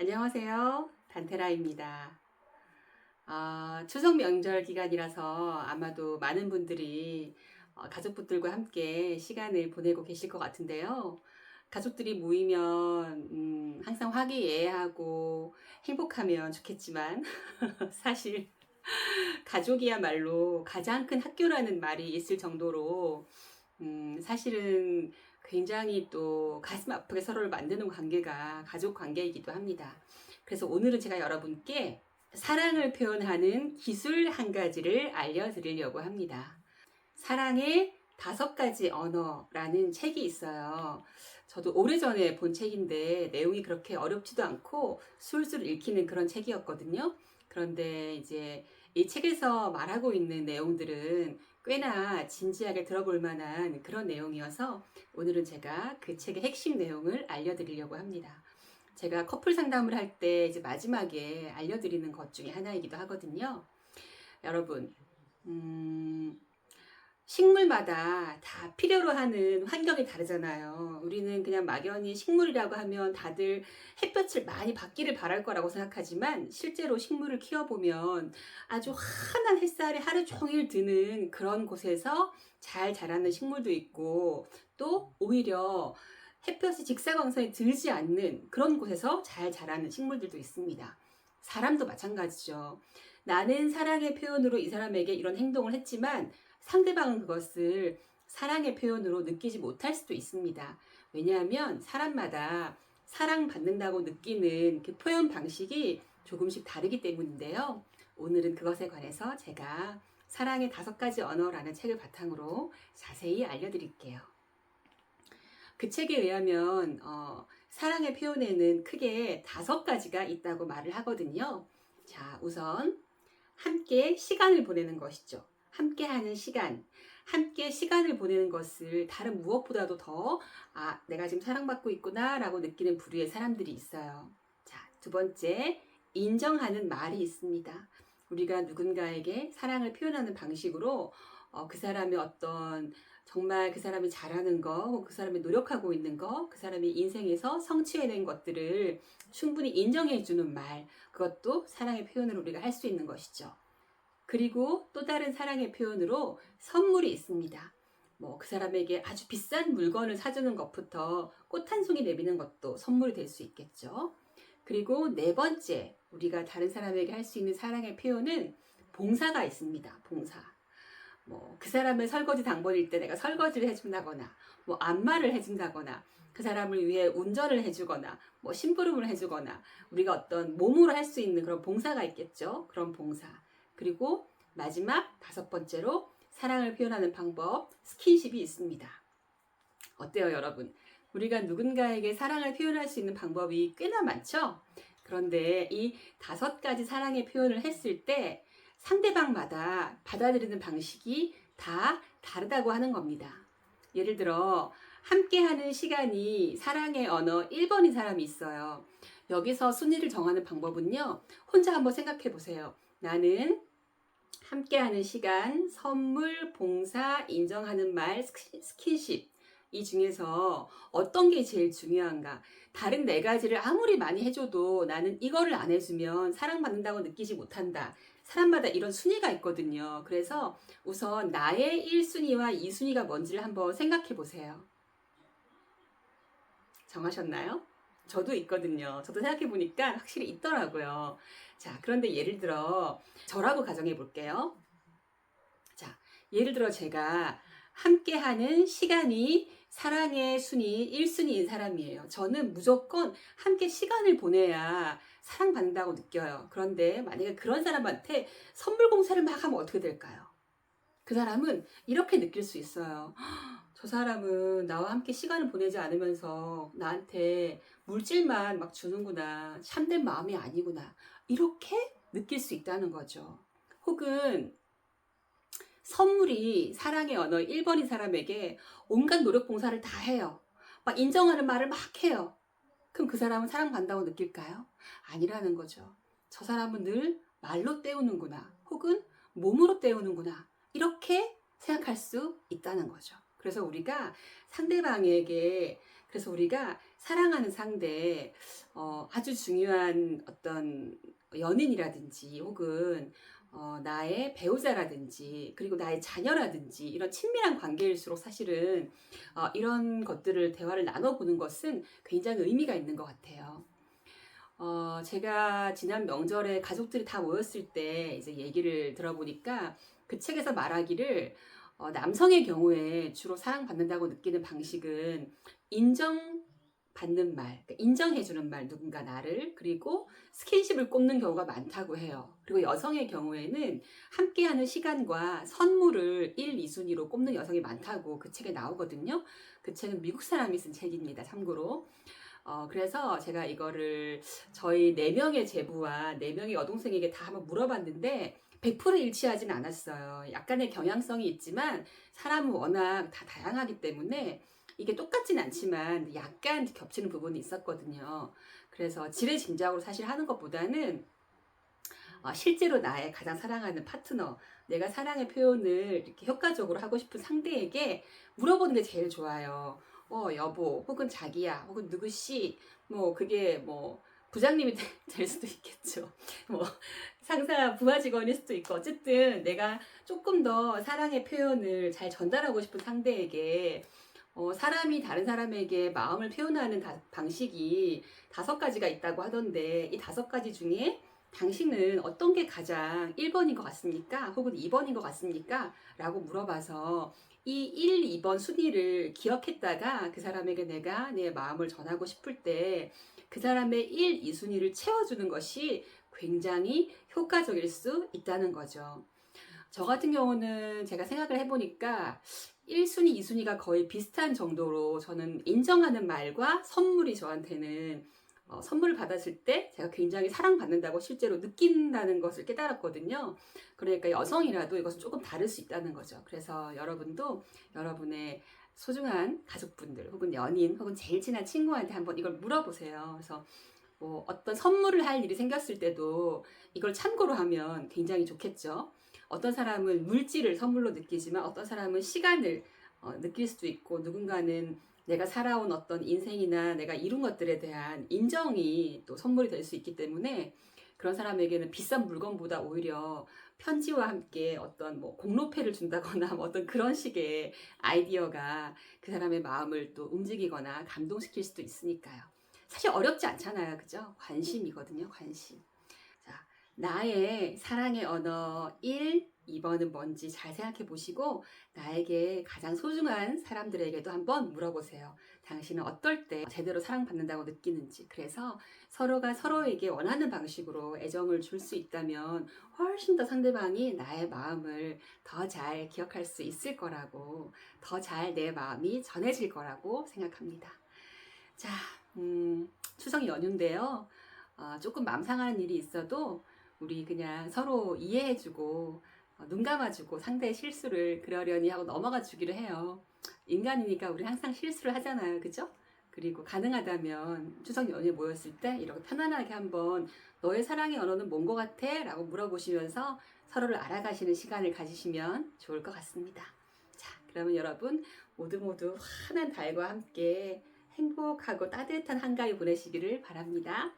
안녕하세요. 단테라입니다. 추석 명절 기간이라서 아마도 많은 분들이 가족분들과 함께 시간을 보내고 계실 것 같은데요. 가족들이 모이면 항상 화기애애하고 행복하면 좋겠지만 사실 가족이야말로 가장 큰 학교라는 말이 있을 정도로 사실은 굉장히 또 가슴 아프게 서로를 만드는 관계가 가족 관계이기도 합니다. 그래서 오늘은 제가 여러분께 사랑을 표현하는 기술 한 가지를 알려드리려고 합니다. 사랑의 5가지 언어라는 책이 있어요. 저도 오래전에 본 책인데 내용이 그렇게 어렵지도 않고 술술 읽히는 그런 책이었거든요. 그런데 이제 이 책에서 말하고 있는 내용들은 꽤나 진지하게 들어볼 만한 그런 내용이어서 오늘은 제가 그 책의 핵심 내용을 알려드리려고 합니다. 제가 커플 상담을 할 때 이제 마지막에 알려드리는 것 중에 하나이기도 하거든요. 여러분, 식물마다 다 필요로 하는 환경이 다르잖아요. 우리는 그냥 막연히 식물이라고 하면 다들 햇볕을 많이 받기를 바랄 거라고 생각하지만 실제로 식물을 키워보면 아주 환한 햇살에 하루 종일 드는 그런 곳에서 잘 자라는 식물도 있고 또 오히려 햇볕이 직사광선이 들지 않는 그런 곳에서 잘 자라는 식물들도 있습니다. 사람도 마찬가지죠. 나는 사랑의 표현으로 이 사람에게 이런 행동을 했지만 상대방은 그것을 사랑의 표현으로 느끼지 못할 수도 있습니다. 왜냐하면 사람마다 사랑받는다고 느끼는 그 표현 방식이 조금씩 다르기 때문인데요. 오늘은 그것에 관해서 제가 사랑의 5가지 언어라는 책을 바탕으로 자세히 알려드릴게요. 그 책에 의하면 사랑의 표현에는 크게 5가지가 있다고 말을 하거든요. 자, 우선 함께 시간을 보내는 것이죠. 함께 하는 시간, 함께 시간을 보내는 것을 다른 무엇보다도 더, 내가 지금 사랑받고 있구나 라고 느끼는 부류의 사람들이 있어요. 자, 2번째, 인정하는 말이 있습니다. 우리가 누군가에게 사랑을 표현하는 방식으로 그 사람의 어떤 정말 그 사람이 잘하는 거, 그 사람이 노력하고 있는 거, 그 사람이 인생에서 성취해낸 것들을 충분히 인정해주는 말, 그것도 사랑의 표현으로 우리가 할 수 있는 것이죠. 그리고 또 다른 사랑의 표현으로 선물이 있습니다. 그 사람에게 아주 비싼 물건을 사주는 것부터 꽃 한 송이 내미는 것도 선물이 될 수 있겠죠. 그리고 4번째, 우리가 다른 사람에게 할 수 있는 사랑의 표현은 봉사가 있습니다. 봉사. 그 사람의 설거지 당번일 때 내가 설거지를 해준다거나, 안마를 해준다거나, 그 사람을 위해 운전을 해주거나, 심부름을 해주거나, 우리가 어떤 몸으로 할 수 있는 그런 봉사가 있겠죠. 그런 봉사. 그리고 마지막 5번째로 사랑을 표현하는 방법, 스킨십이 있습니다. 어때요, 여러분? 우리가 누군가에게 사랑을 표현할 수 있는 방법이 꽤나 많죠? 그런데 이 5가지 사랑의 표현을 했을 때 상대방마다 받아들이는 방식이 다 다르다고 하는 겁니다. 예를 들어 함께하는 시간이 사랑의 언어 1번인 사람이 있어요. 여기서 순위를 정하는 방법은요. 혼자 한번 생각해 보세요. 나는 함께하는 시간, 선물, 봉사, 인정하는 말, 스킨십 이 중에서 어떤 게 제일 중요한가? 다른 4가지를 아무리 많이 해줘도 나는 이거를 안 해주면 사랑받는다고 느끼지 못한다. 사람마다 이런 순위가 있거든요. 그래서 우선 나의 1순위와 2순위가 뭔지를 한번 생각해 보세요. 정하셨나요? 저도 있거든요. 저도 생각해 보니까 확실히 있더라고요. 자, 그런데 예를 들어 저라고 가정해 볼게요. 자, 예를 들어 제가 함께하는 시간이 사랑의 순위 1순위인 사람이에요. 저는 무조건 함께 시간을 보내야 사랑받는다고 느껴요. 그런데 만약에 그런 사람한테 선물 공사를 막 하면 어떻게 될까요? 그 사람은 이렇게 느낄 수 있어요. 저 사람은 나와 함께 시간을 보내지 않으면서 나한테 물질만 막 주는구나. 참된 마음이 아니구나. 이렇게 느낄 수 있다는 거죠. 혹은 선물이 사랑의 언어 1번인 사람에게 온갖 노력 봉사를 다 해요. 막 인정하는 말을 막 해요. 그럼 그 사람은 사랑받는다고 느낄까요? 아니라는 거죠. 저 사람은 늘 말로 때우는구나. 혹은 몸으로 때우는구나. 이렇게 생각할 수 있다는 거죠. 그래서 우리가 상대방에게 그래서 우리가 사랑하는 상대, 아주 중요한 어떤 연인이라든지 혹은 나의 배우자라든지 그리고 나의 자녀라든지 이런 친밀한 관계일수록 사실은 이런 것들을 대화를 나눠보는 것은 굉장히 의미가 있는 것 같아요. 제가 지난 명절에 가족들이 다 모였을 때 이제 얘기를 들어보니까 그 책에서 말하기를 남성의 경우에 주로 사랑받는다고 느끼는 방식은 인정받는 말, 그러니까 인정해주는 말, 누군가 나를, 그리고 스킨십을 꼽는 경우가 많다고 해요. 그리고 여성의 경우에는 함께하는 시간과 선물을 1, 2순위로 꼽는 여성이 많다고 그 책에 나오거든요. 그 책은 미국 사람이 쓴 책입니다, 참고로. 그래서 제가 이거를 저희 4명의 제부와 4명의 여동생에게 다 한번 물어봤는데 100% 일치하진 않았어요. 약간의 경향성이 있지만 사람은 워낙 다 다양하기 때문에 이게 똑같진 않지만 약간 겹치는 부분이 있었거든요. 그래서 지레짐작으로 사실 하는 것보다는 실제로 나의 가장 사랑하는 파트너, 내가 사랑의 표현을 이렇게 효과적으로 하고 싶은 상대에게 물어보는 게 제일 좋아요. 여보, 혹은 자기야, 혹은 누구씨, 뭐, 그게 뭐, 부장님이 될 수도 있겠죠. 뭐, 상사, 부하 직원일 수도 있고, 어쨌든 내가 조금 더 사랑의 표현을 잘 전달하고 싶은 상대에게 사람이 다른 사람에게 마음을 표현하는 방식이 5가지가 있다고 하던데, 이 5가지 중에 당신은 어떤 게 가장 1번인 것 같습니까? 혹은 2번인 것 같습니까? 라고 물어봐서 이 1, 2번 순위를 기억했다가 그 사람에게 내가 내 마음을 전하고 싶을 때 그 사람의 1, 2순위를 채워주는 것이 굉장히 효과적일 수 있다는 거죠. 저 같은 경우는 제가 생각을 해보니까 1순위, 2순위가 거의 비슷한 정도로 저는 인정하는 말과 선물이 저한테는 선물을 받았을 때 제가 굉장히 사랑받는다고 실제로 느낀다는 것을 깨달았거든요. 그러니까 여성이라도 이것은 조금 다를 수 있다는 거죠. 그래서 여러분도 여러분의 소중한 가족분들 혹은 연인 혹은 제일 친한 친구한테 한번 이걸 물어보세요. 그래서 뭐 어떤 선물을 할 일이 생겼을 때도 이걸 참고로 하면 굉장히 좋겠죠. 어떤 사람은 물질을 선물로 느끼지만 어떤 사람은 시간을 느낄 수도 있고, 누군가는 내가 살아온 어떤 인생이나 내가 이룬 것들에 대한 인정이 또 선물이 될 수 있기 때문에 그런 사람에게는 비싼 물건보다 오히려 편지와 함께 어떤 뭐 공로패를 준다거나 뭐 어떤 그런 식의 아이디어가 그 사람의 마음을 또 움직이거나 감동시킬 수도 있으니까요. 사실 어렵지 않잖아요. 그죠? 관심이거든요. 관심. 자, 나의 사랑의 언어 1, 2번은 뭔지 잘 생각해 보시고 나에게 가장 소중한 사람들에게도 한번 물어보세요. 당신은 어떨 때 제대로 사랑받는다고 느끼는지. 그래서 서로가 서로에게 원하는 방식으로 애정을 줄 수 있다면 훨씬 더 상대방이 나의 마음을 더 잘 기억할 수 있을 거라고, 더 잘 내 마음이 전해질 거라고 생각합니다. 자, 추석 연휴인데요. 조금 맘 상하는 일이 있어도 우리 그냥 서로 이해해주고 눈 감아주고 상대의 실수를 그러려니 하고 넘어가 주기로 해요. 인간이니까 우리 항상 실수를 하잖아요. 그죠? 그리고 가능하다면 추석 연휴에 모였을 때 이렇게 편안하게 한번 너의 사랑의 언어는 뭔 것 같아? 라고 물어보시면서 서로를 알아가시는 시간을 가지시면 좋을 것 같습니다. 자, 그러면 여러분 모두 환한 달과 함께 행복하고 따뜻한 한가위 보내시기를 바랍니다.